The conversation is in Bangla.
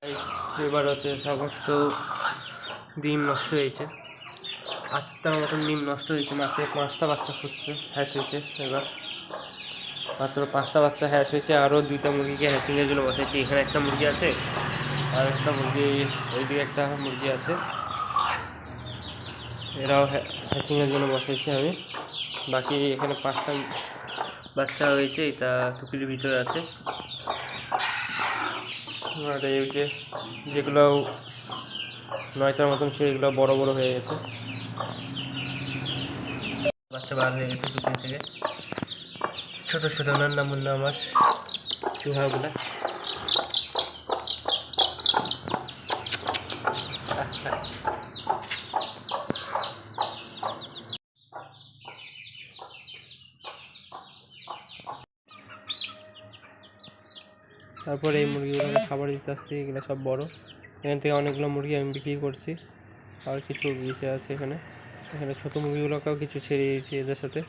এবার হচ্ছে সমস্ত ডিম নষ্ট হয়েছে, 8টার মতন ডিম নষ্ট হয়েছে। মাত্র 5টা বাচ্চা ফুটছে, হ্যাচ হয়েছে। এবার মাত্র 5টা বাচ্চা হ্যাচ হয়েছে। আরও 2টা মুরগিকে হ্যাচিংয়ের জন্য বসাইছি। এখানে একটা মুরগি আছে, আর একটা মুরগি ওইদিকে একটা মুরগি আছে, এরাও হ্যাচিংয়ের জন্য বসাইছি আমি। বাকি এখানে 5টা বাচ্চা হয়েছে, এটা টুপির ভিতরে আছে। আর এই যে যেগুলো 9টার মতন ছিল, এগুলো বড় বড় হয়ে গেছে, বাচ্চা বার হয়ে গেছে টুপি থেকে। ছোট ছোট নান্না মুন্না আমার চুহাগুলা। তারপরে এই মুরগিগুলোকে খাবার দিতে আসছি, এগুলো সব বড়। এখান থেকে অনেকগুলো মুরগি আমি বিক্রি করছি, আর কিছু বেঁচে আছে এখানে। ছোটো মুরগিগুলোকেও কিছু ছেড়ে দিয়েছি এদের সাথে।